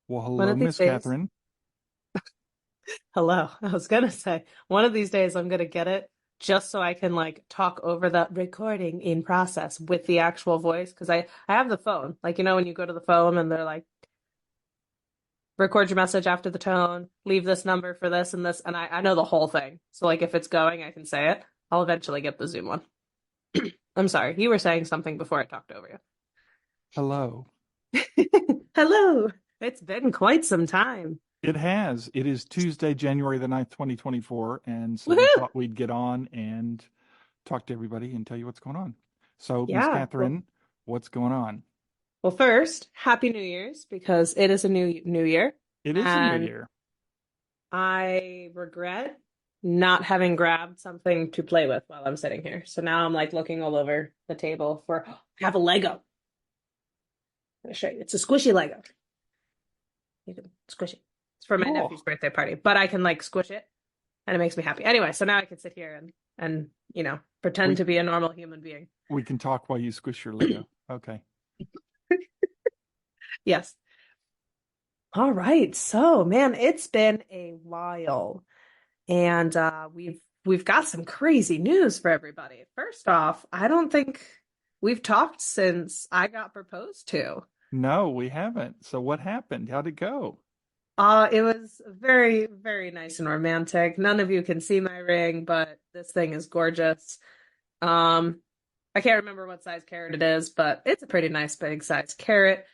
Well, One hello, of these Miss days, Catherine. hello. I was gonna say, one of these days I'm gonna get it just so I can like talk over the recording in process with the actual voice because I have the phone. Like when you go to the phone and they're like, record your message after the tone, leave this number for this and this, and I know the whole thing. So like if it's going, I can say it. I'll eventually get the Zoom one. I'm sorry, you were saying something before I talked over Hello. you. Hello. It's been quite some time. It has. It is Tuesday, January the 9th, 2024, and so we Woohoo! thought we'd get on and talk to everybody and tell you what's going on. So, Miss Yeah. Well, Catherine, what's going on? Well, first, Happy New Year's because it is a new year, It is a new and year. I regret not having grabbed something to play with while I'm sitting here. So now I'm like looking all over the table for I have a Lego. I'm gonna show you. It's a squishy Lego. You can squish it. It's for my Oh, nephew's birthday party, but I can like squish it and it makes me happy. Anyway, so now I can sit here and pretend we to be a normal human being. we can talk while you squish your Lego. Okay. Yes. All right. So, man, it's been a while. And we've got some crazy news for everybody. First off, I don't think we've talked since I got proposed to. No, we haven't. So what happened? How'd it go? It was very, very nice and romantic. None of you can see my ring, but this thing is gorgeous. Um, I can't remember what size carrot it is, but it's a pretty nice big size carrot.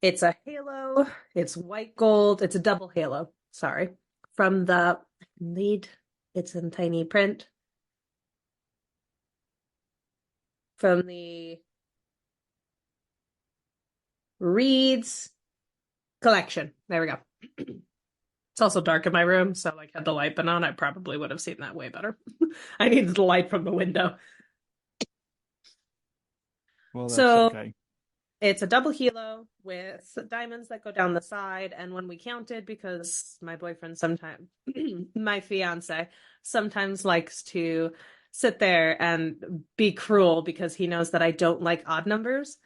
It's a halo. It's white gold. It's a double halo. Sorry. From the lead, it's in tiny print. From the Reads collection. There we go. It's also dark in my room, so like had the light been on, I probably would have seen that way better. I needed the light from the window. Well, that's So okay. it's a double helo with diamonds that go down the side. And when we counted, because my boyfriend sometimes, my fiance sometimes likes to sit there and be cruel because he knows that I don't like odd numbers.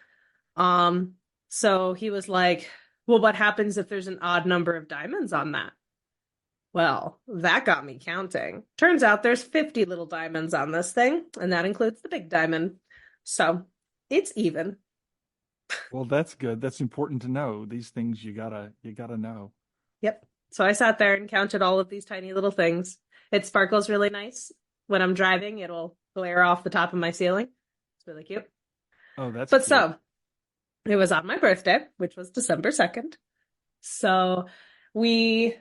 Um, so he was like, well, what happens if there's an odd number of diamonds on that? Well, that got me counting. Turns out there's 50 little diamonds on this thing, and that includes the big diamond. So it's even. Well, that's good. That's important to know. These things you gotta know. Yep. So I sat there and counted all of these tiny little things. It sparkles really nice. When I'm driving, it'll glare off the top of my ceiling. It's really cute. Oh, that's But cute. so it was on my birthday, which was December 2nd. So we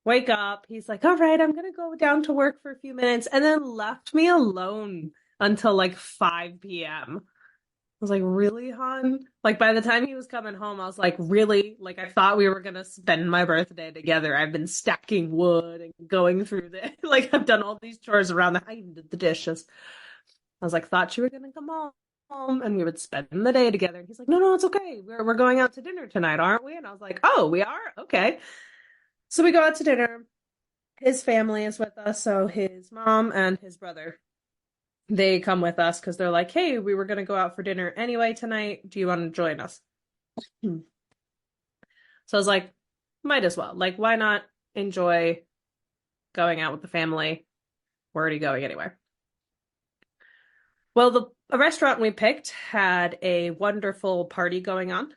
wake up. He's like, all right, I'm gonna go down to work for a few minutes, and then left me alone until like 5 p.m. I was like, really, hon? Like by the time he was coming home, I was like, really? Like I thought we were gonna spend my birthday together. I've been stacking wood and going through the like I've done all these chores around the I even did the dishes. I was like, thought you were gonna come home and we would spend the day together. And he's like, no, no, it's okay. We're going out to dinner tonight, aren't we? And I was like, oh, we are? Okay. So we go out to dinner. His family is with us, so his mom and his brother, they come with us because they're like, hey, we were going to go out for dinner anyway tonight. Do you want to join us? So I was like, might as well. Like, why not enjoy going out with the family? We're already going anyway. Well, the a restaurant we picked had a wonderful party going on,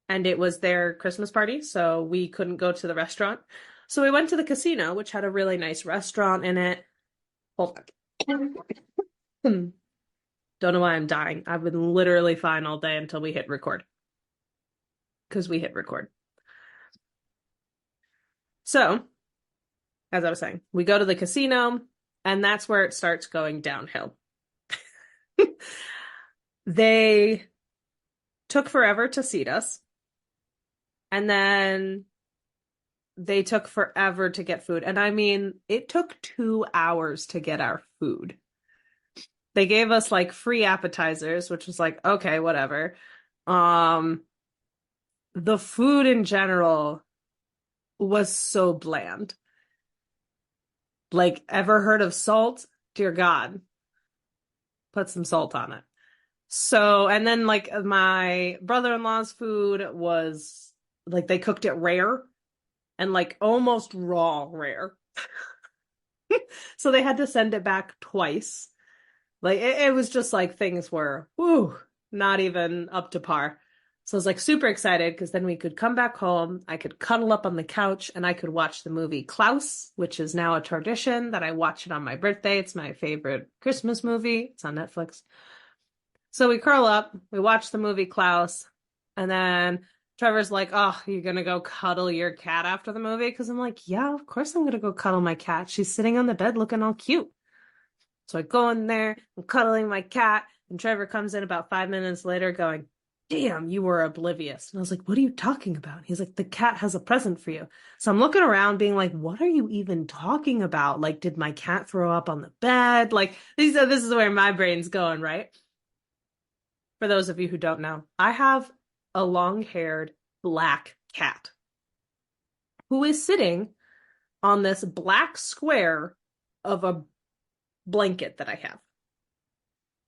and it was their Christmas party, so we couldn't go to the restaurant. So we went to the casino, which had a really nice restaurant in it. Hold on. Don't know why I'm dying. I've been literally fine all day until we hit record. Because we hit record. So, as I was saying, we go to the casino, and that's where it starts going downhill. They took forever to seat us, and then they took forever to get food. And I mean, it took 2 hours to get our food. They gave us like free appetizers, which was like, okay, whatever. Um, the food in general was so bland. Like, ever heard of salt? Dear God, put some salt on it. So, and then like my brother-in-law's food was like they cooked it rare and like almost raw rare. So they had to send it back twice. Like it was just like things were, whoo, not even up to par. So I was like super excited because then we could come back home. I could cuddle up on the couch and I could watch the movie Klaus, which is now a tradition that I watch it on my birthday. It's my favorite Christmas movie. It's on Netflix. So we curl up, we watch the movie Klaus, and then Trevor's like, "Oh, you're gonna go cuddle your cat after the movie?" Because I'm like, "Yeah, of course I'm gonna go cuddle my cat. She's sitting on the bed looking all cute." So I go in there, I'm cuddling my cat, and Trevor comes in about 5 minutes later going, "Damn, you were oblivious." And I was like, "What are you talking about?" He's like, "The cat has a present for you." So I'm looking around being like, "What are you even talking about? Like, did my cat throw up on the bed?" Like, this is where my brain's going, right? For those of you who don't know, I have a long-haired black cat who is sitting on this black square of a blanket that I have.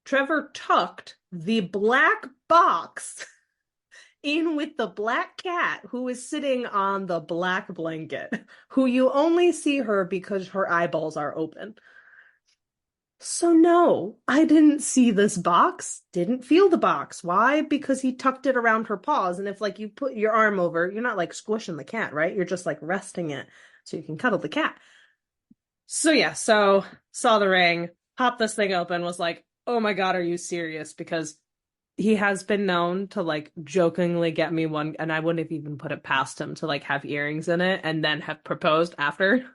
Trevor tucked the black box in with the black cat who is sitting on the black blanket, who you only see her because her eyeballs are open. So no, I didn't see this box, didn't feel the box. Why? Because he tucked it around her paws. And if like you put your arm over, you're not like squishing the cat, right? You're just like resting it so you can cuddle the cat. So yeah, so saw the ring, popped this thing open, was like, "Oh my God, are you serious?" Because he has been known to like jokingly get me one, and I wouldn't have even put it past him to like have earrings in it and then have proposed after.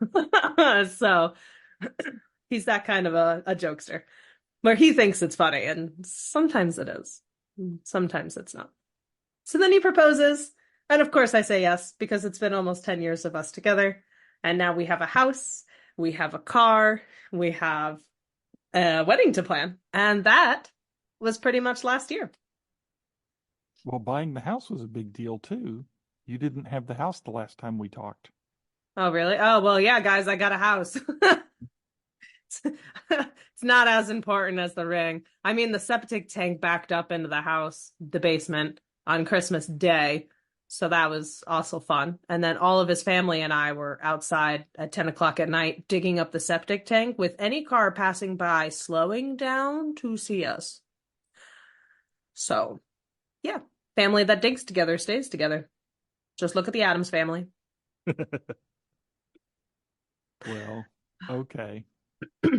So he's that kind of a jokester where he thinks it's funny, and sometimes it is. Sometimes it's not. So then he proposes, and of course I say yes because it's been almost 10 years of us together, and now we have a house, we have a car, we have a wedding to plan, and that was pretty much last year. Well, buying the house was a big deal too. You didn't have the house the last time we talked. Oh, really? Oh, well, yeah, guys, I got a house. It's not as important as the ring. I mean, the septic tank backed up into the house, the basement, on Christmas Day. So that was also fun. And then all of his family and I were outside at 10 o'clock at night digging up the septic tank with any car passing by slowing down to see us. So, yeah, family that digs together stays together. Just look at the Addams family. Well, okay.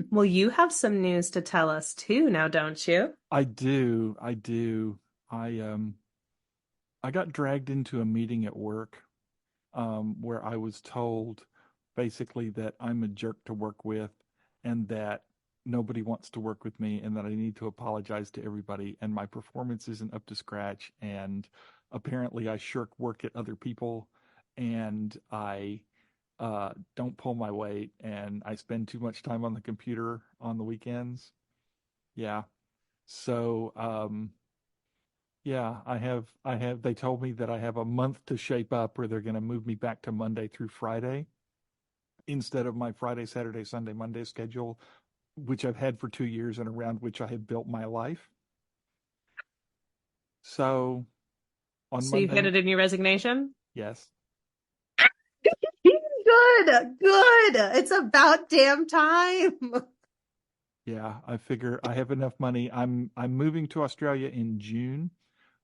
Well, you have some news to tell us too now, don't you? I do. I do. I I got dragged into a meeting at work where I was told basically that I'm a jerk to work with and that nobody wants to work with me and that I need to apologize to everybody and my performance isn't up to scratch and apparently I shirk work at other people and I don't pull my weight and I spend too much time on the computer on the weekends. Yeah. So, yeah, they told me that I have a month to shape up or they're going to move me back to Monday through Friday instead of my Friday, Saturday, Sunday, Monday schedule, which I've had for 2 years and around which I have built my life. So on So you've Monday, handed in your resignation? yes, Good, good. It's about damn time. yeah, I figure I have enough money. I'm moving to Australia in June,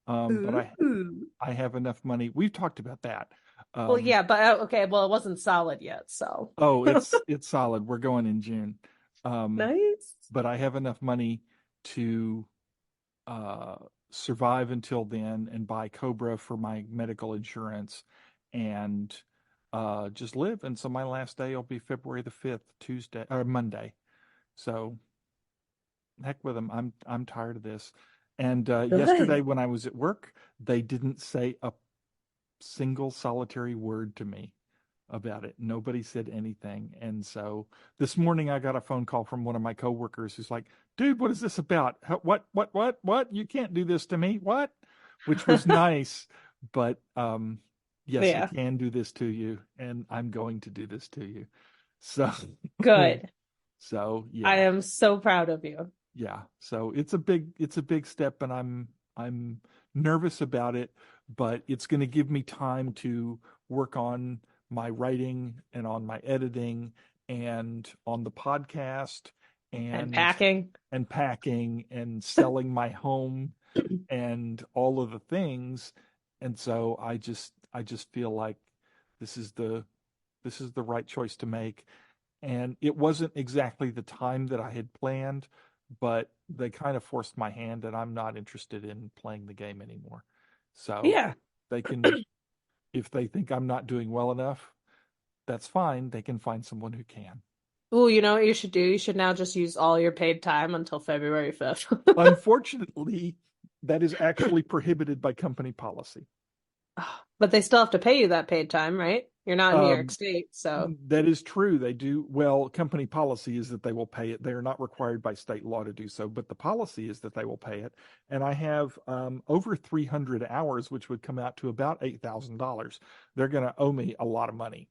but Ooh. I have enough money. We've talked about that. Well, Um, yeah, but okay, well, it wasn't solid yet, so. oh, it's solid. We're going in June. Um, Nice. but I have enough money to uh, survive until then and buy Cobra for my medical insurance and just live. And so my last day will be February the 5th, Tuesday or Monday. So heck with them. I'm tired of this. And yesterday Good. when I was at work, they didn't say a single solitary word to me about it. Nobody said anything. And so this morning I got a phone call from one of my coworkers who's like, "Dude, what is this about? What? You can't do this to me. What?" Which was nice, but yes, I Yeah, can do this to you and I'm going to do this to you. So good. so I yeah. am so proud of you. Yeah. So it's a big step and I'm nervous about it, but it's going to give me time to work on my writing and on my editing and on the podcast And and packing. packing and selling my home and all of the things. And so I just feel like this is the this is the right choice to make. And it wasn't exactly the time that I had planned, but they kind of forced my hand, and I'm not interested in playing the game anymore. So Yeah. they can, if they think I'm not doing well enough, that's fine. They can find someone who can. Oh, you know what you should do? You should now just use all your paid time until February 5th. Unfortunately, that is actually prohibited by company policy. But they still have to pay you that paid time, right? You're not in New York Um, State, so. that is true. They do. Well, company policy is that they will pay it. They are not required by state law to do so, but the policy is that they will pay it. And I have over 300 hours, which would come out to about $8,000. They're going to owe me a lot of money.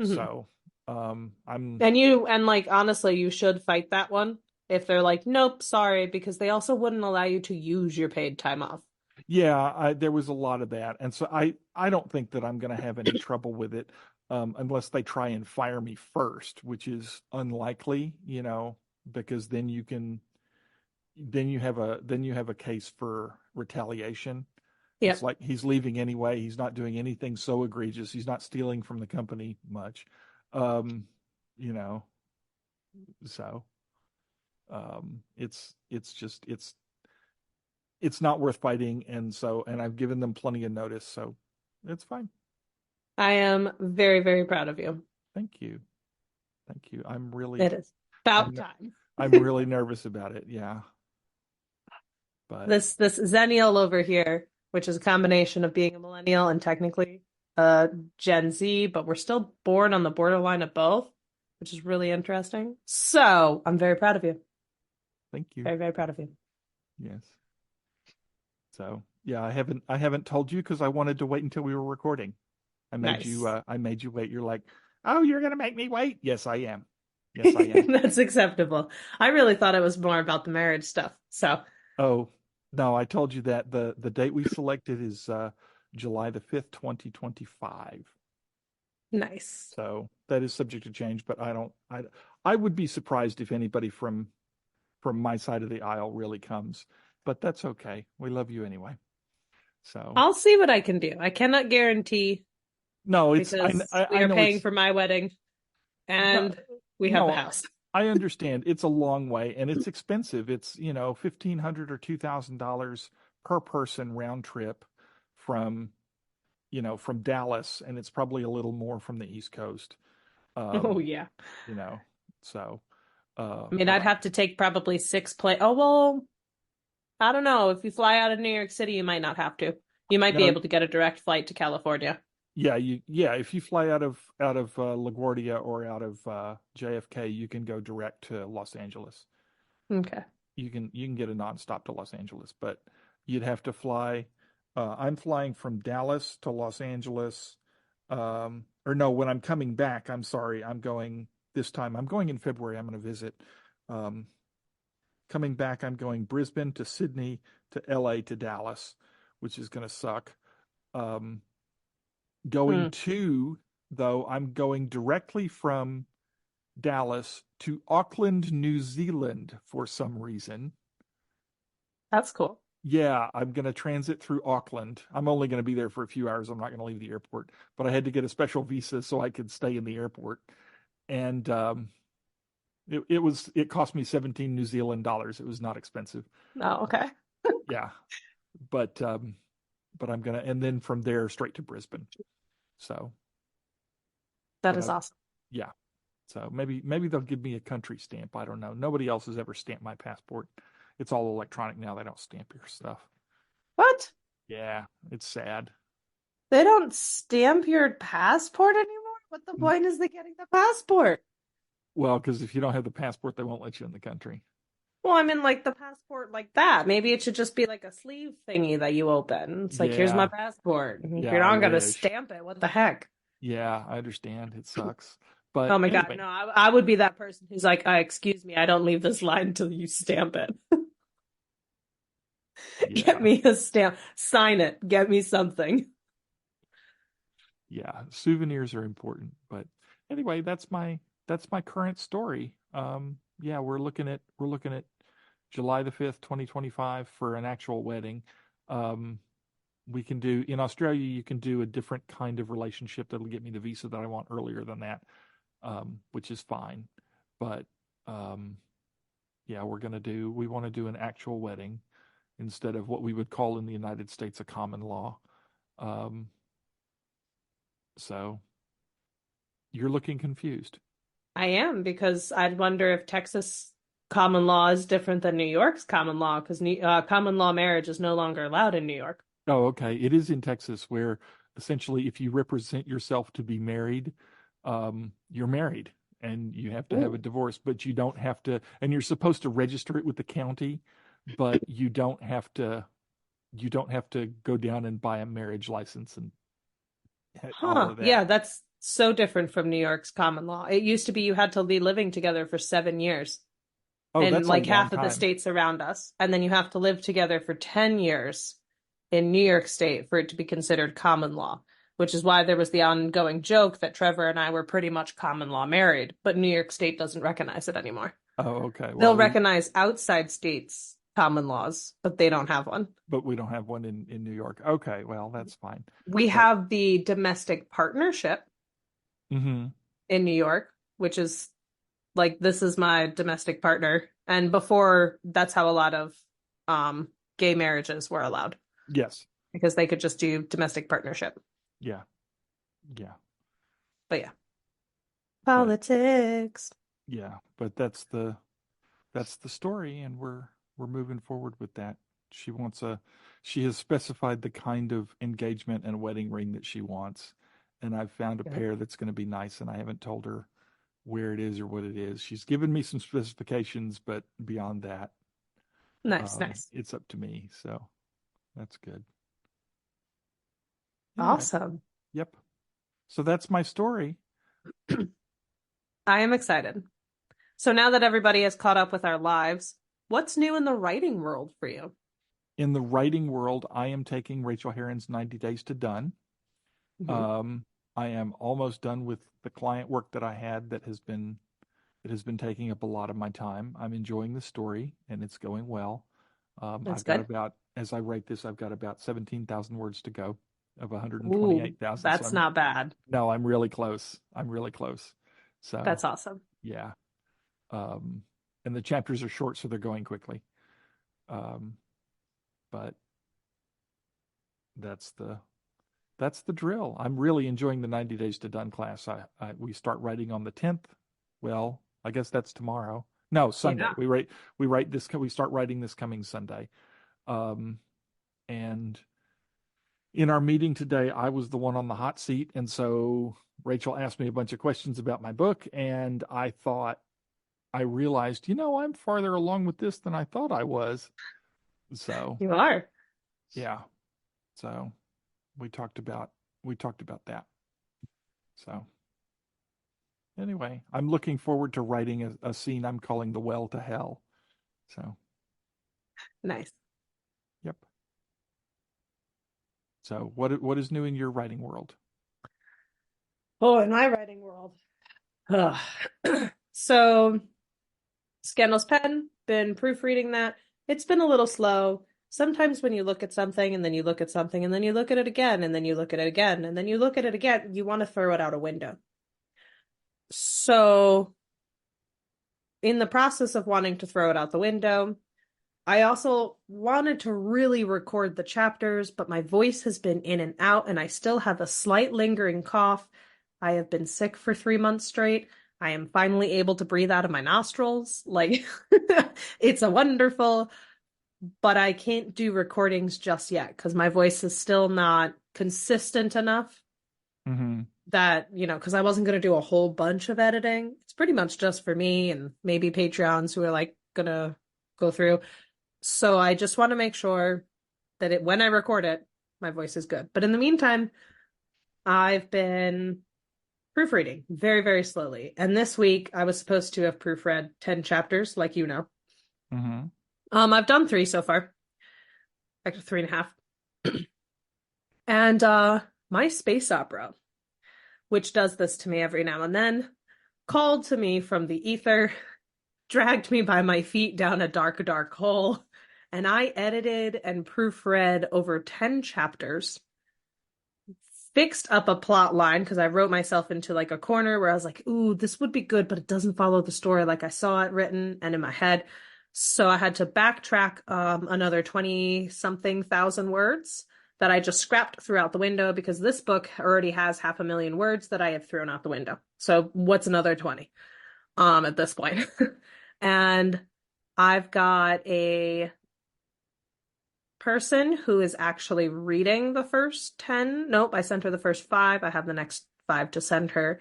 Mhm. So I'm, And like honestly, you should fight that one if they're like, nope, sorry, because they also wouldn't allow you to use your paid time off. yeah, there was a lot of that. And so I don't think that I'm going to have any trouble with it unless they try and fire me first, which is unlikely, because then you have a case for retaliation. It's Yep. like he's leaving anyway. He's not doing anything so egregious. He's not stealing from the company much. Um, you know, so it's just it's not worth fighting, and I've given them plenty of notice, so it's fine. I am very, very proud of you. Thank you. Thank you. It is about I'm time. I'm really nervous about it. Yeah, but This Zennial over here, which is a combination of being a millennial and technically Gen Z, but we're still born on the borderline of both, which is really interesting. So I'm very proud of you. thank you. Very, very proud of you. Yes. So, yeah, I haven't told you because I wanted to wait until we were recording. Nice. I made you wait. You're like, "Oh, you're going to make me wait?" Yes, I am. Yes, I am. That's acceptable. I really thought it was more about the marriage stuff. So Oh, no, I told you that the date we selected is July the 5th, 2025. nice. So, that is subject to change, but I would be surprised if anybody from my side of the aisle really comes, but that's okay. We love you anyway. So, I'll see what I can do. I cannot guarantee no, it's because we I are know paying it's for my wedding no, and we have the no, house. I understand. It's a long way and it's expensive. It's, $1,500 or $2,000 per person round trip from, from Dallas, and it's probably a little more from the East Coast. Oh Um, yeah. you know, so I mean, but I'd have to take probably six plane. Oh well, I don't know. If you fly out of New York City, you might not have to. You might be no, able to get a direct flight to California. yeah, if you fly out of LaGuardia or out of JFK, you can go direct to Los Angeles. Okay. You can get a nonstop to Los Angeles, but you'd have to fly. I'm flying from Dallas to Los Angeles. Or no, when I'm coming back, I'm sorry, I'm going this time. I'm going in February. I'm going to visit. Um, Coming back, I'm going Brisbane to Sydney to LA to Dallas, which is going to suck. Um, Going Hmm. to, though, I'm going directly from Dallas to Auckland, New Zealand for some reason. That's cool. Yeah, I'm going to transit through Auckland. I'm only going to be there for a few hours. I'm not going to leave the airport, but I had to get a special visa so I could stay in the airport. And it cost me 17 New Zealand dollars. It was not expensive. Oh, okay. Yeah, but I'm gonna, and then from there straight to Brisbane. So, That but is awesome. yeah. So maybe they'll give me a country stamp. I don't know. Nobody else has ever stamped my passport. It's all electronic now. They don't stamp your stuff. What? Yeah, it's sad. They don't stamp your passport anymore? What the point is they getting the passport? Well, because if you don't have the passport, they won't let you in the country. Well, I mean, like the passport like that. Maybe it should just be like a sleeve thingy that you open. It's like, here's my Yeah, passport. If yeah, you're I not gonna wish. stamp it, what the heck? Yeah, I understand. It sucks. Oh But my God, anyway, no, I would be that person who's like, excuse me, I don't leave this line until you stamp it. Get Yeah. me a stamp, sign it, get me something. Yeah. Souvenirs are important. But anyway, that's my current story. Yeah, we're looking at July the 5th, 2025 for an actual wedding. Um, we can do in Australia, you can do a different kind of relationship that'll get me the visa that I want earlier than that, which is fine. But um, yeah, we want to do an actual wedding instead of what we would call in the United States a common law. Um, so you're looking confused. I am because I'd wonder if Texas common law is different than New York's common law because common law marriage is no longer allowed in New York. Oh, okay. It is in Texas where essentially if you represent yourself to be married, you're married and you have to have a Ooh. divorce, but you don't have to, and you're supposed to register it with the county, but you don't have to go down and buy a marriage license and all Huh. of that. Yeah, that's so different from New York's common law. It used to be you had to be living together for 7 years Oh, in that's a like long half of the time. states around us, and then you have to live together for 10 years in New York State for it to be considered common law, which is why there was the ongoing joke that Trevor and I were pretty much common law married, but New York State doesn't recognize it anymore. Oh, okay. They'll Well, recognize outside states common laws, but they don't have one. but we don't have one in New York. Okay, well, that's fine. We But have the domestic partnership hmm in New York, which is like this is my domestic partner. And before that's how a lot of gay marriages were allowed yes, because they could just do domestic partnership. yeah, yeah, But yeah, but politics. but that's the story, and we're moving forward with that. She wants a she has specified the kind of engagement and wedding ring that she wants, and I've found a Good. pair that's going to be nice, and I haven't told her where it is or what it is. She's given me some specifications, but beyond that, Nice, nice. it's up to me. So that's good. Anyway, Awesome. yep. So that's my story. I am excited. So now that everybody has caught up with our lives, what's new in the writing world for you? In the writing world, I am taking Rachel Herron's 90 Days to Done. Mhm. Um, I am almost done with the client work that I had that has been taking up a lot of my time. I'm enjoying the story and it's going well. That's I've got good. about, as I write this, I've got about 17,000 words to go of Ooh, 128,000. So that's I'm, not bad. no, I'm really close. I'm really close. So That's awesome. yeah. Um, and the chapters are short, so they're going quickly. Um, but that's the that's the drill. I'm really enjoying the 90 Days to Done class. We start writing on the 10th. Well, I guess that's tomorrow. No, Sunday. Yeah. We start writing this coming Sunday. Um, and in our meeting today, I was the one on the hot seat, and so Rachel asked me a bunch of questions about my book, and I realized, I'm farther along with this than I thought I was. So, You are. yeah. So, we talked about we talked about that. So, anyway, I'm looking forward to writing a scene I'm calling the well to hell. So, Nice. yep. So, what is new in your writing world? Oh, in my writing world. Ugh. So, Scandal's Pen, been proofreading that. It's been a little slow. Sometimes when you look at something and then you look at something and then you look at it again and then you look at it again and then you look at it again, you want to throw it out a window. So, in the process of wanting to throw it out the window, I also wanted to really record the chapters, but my voice has been in and out, and I still have a slight lingering cough. I have been sick for 3 months straight. I am finally able to breathe out of my nostrils. Like, it's a wonderful, but I can't do recordings just yet because my voice is still not consistent enough Mm-hmm. that, because I wasn't going to do a whole bunch of editing. It's pretty much just for me and maybe Patreons who are like going to go through. So I just want to make sure that when I record it, my voice is good. But in the meantime, I've been proofreading very, very slowly. And this week I was supposed to have proofread 10 chapters, like you know. Mm-hmm. I've done 3 so far. actually 3.5. And my space opera, which does this to me every now and then, called to me from the ether, dragged me by my feet down a dark, dark hole, and I edited and proofread over 10 chapters, fixed up a plot line because I wrote myself into like a corner where I was like, ooh, this would be good, but it doesn't follow the story like I saw it written and in my head. So I had to backtrack another 20 something thousand words that I just scrapped throughout the window because this book already has 500,000 words that I have thrown out the window. So what's another 20 at this point? And I've got a person who is actually reading the first 10. Nope, I sent her the first five. I have the next five to send her.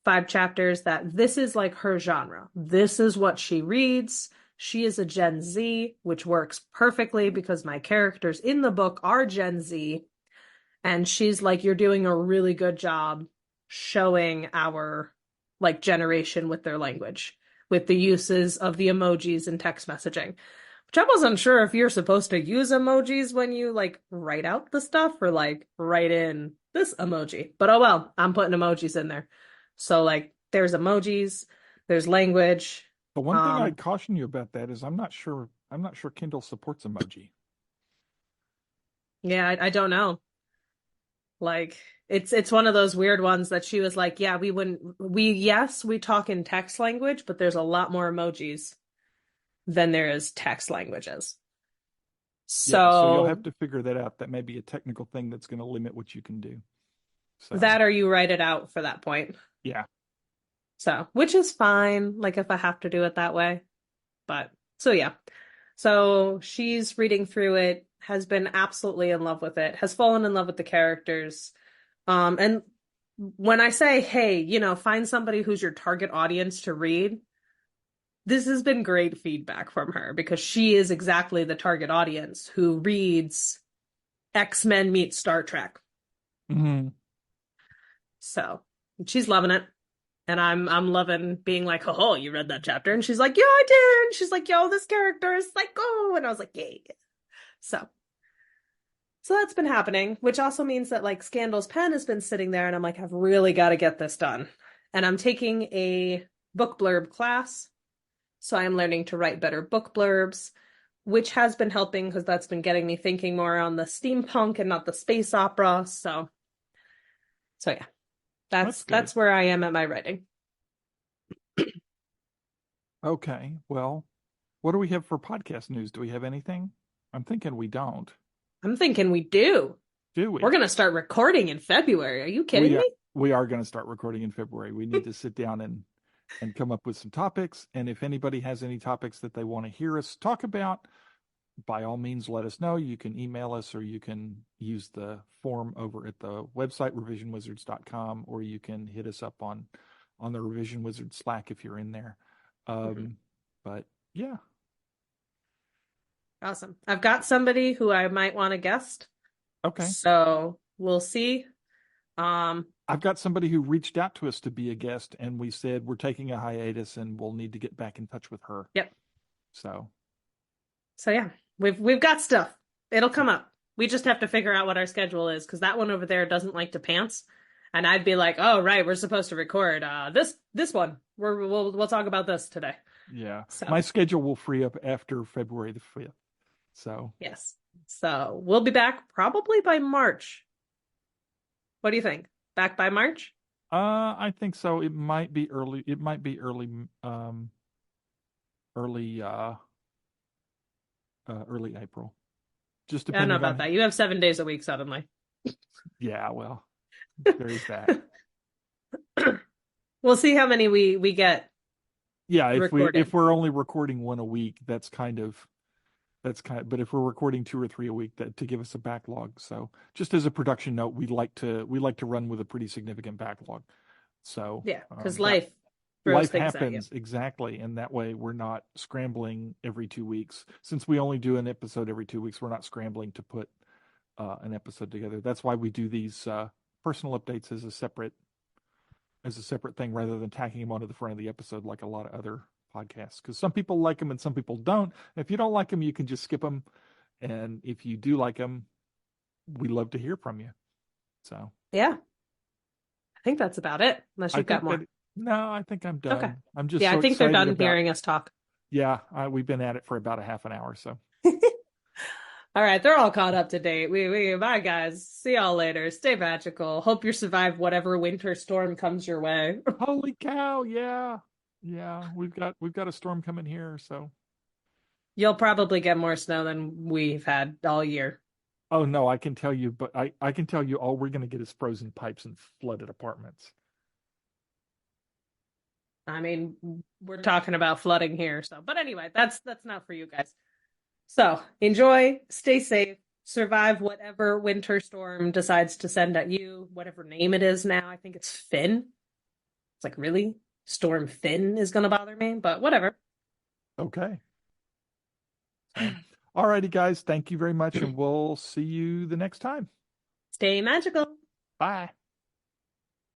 5 chapters that this is like her genre. This is what she reads. She is a Gen Z, which works perfectly because my characters in the book are Gen Z. And she's like, you're doing a really good job showing our like generation with their language, with the uses of the emojis and text messaging. Which I wasn't sure if you're supposed to use emojis when you like write out the stuff or like write in this emoji. But oh well, I'm putting emojis in there. So like there's emojis, there's language. The one thing Um I'd caution you about that is I'm not sure Kindle supports emoji. yeah, I don't know. Like it's one of those weird ones that she was like, yeah, yes, we talk in text language, but there's a lot more emojis than there is text languages. Yeah, so you'll have So to figure that out. That may be a technical thing that's going to limit what you can do. So, that or you write it out for that point. yeah. So, which is fine, like if I have to do it that way. But so yeah. So she's reading through it, has been absolutely in love with it, has fallen in love with the characters. And when I say, hey, find somebody who's your target audience to read, this has been great feedback from her because she is exactly the target audience who reads X-Men meets Star Trek. Hmm. So she's loving it. And I'm loving being like, oh, you read that chapter. And she's like, yeah, I did. And she's like, yo, this character is psycho. And I was like, yay. So so that's been happening, which also means that like Scandal's pen has been sitting there and I'm like, I've really got to get this done. And I'm taking a book blurb class. So I'm learning to write better book blurbs, which has been helping because that's been getting me thinking more on the steampunk and not the space opera. So yeah, That's that's good. that's where I am at my writing. Okay. Well, what do we have for podcast news? Do we have anything? I'm thinking we don't. I'm thinking we do. Do We're we? gonna start recording in February. Are you kidding We are me? we are going to start recording in February. We need to sit down and come up with some topics. And if anybody has any topics that they want to hear us talk about, by all means, let us know. You can email us or you can use the form over at the website, revisionwizards.com, or you can hit us up on the Revision Wizard Slack if you're in there. Mhm. But yeah, Awesome. I've got somebody who I might want to guest, okay. so we'll see. Um, I've got somebody who reached out to us to be a guest, and we said we're taking a hiatus and we'll need to get back in touch with her. yep. So, So yeah, we've got stuff. It'll come up. We just have to figure out what our schedule is because that one over there doesn't like to pants. And I'd be like, "Oh, right, we're supposed to record this one. We'll talk about this today." yeah, my So, schedule will free up after February the 5th. So, yes. So, we'll be back probably by March. What do you think? Back by March? I think so. It might be early. It might be early, early April. Just I don't know depending about on, that. You have 7 days a week suddenly. yeah, well, there is that. We'll see how many we get Yeah, if recorded. we're only recording one a week, but if we're recording two or three a week, that to give us a backlog. So just as a production note, we like to run with a pretty significant backlog. So Yeah, because that life throws life things at you. happens exactly, and that way we're not scrambling every 2 weeks. Since we only do an episode every 2 weeks, we're not scrambling to put an episode together. That's why we do these personal updates as a separate thing rather than tacking them onto the front of the episode like a lot of other podcasts. Because some people like them and some people don't. If you don't like them, you can just skip them And if you do like them, we love to hear from you. So Yeah, I think that's about it, unless I you've got think more. that, no, I think I'm Okay. done. I'm just Yeah, I so think they're excited done about, hearing us talk. yeah, we've been at it for about a half an hour. So All right, they're all caught up to date. Bye guys. See y'all later. Stay magical. Hope you survive whatever winter storm comes your way. holy cow. Yeah. Yeah. We've got a storm coming here. So, You'll probably get more snow than we've had all year. oh no, I can tell you, but I can tell you all we're going to get is frozen pipes and flooded apartments. I mean, we're talking about flooding here, so but anyway, that's not for you guys. So enjoy, stay safe, survive whatever winter storm decides to send at you, whatever name it is now. I think it's Finn. It's like, really? Storm Finn is gonna bother me, but whatever. Okay. So, all righty, guys. Thank you very much. And we'll see you the next time. Stay magical. Bye.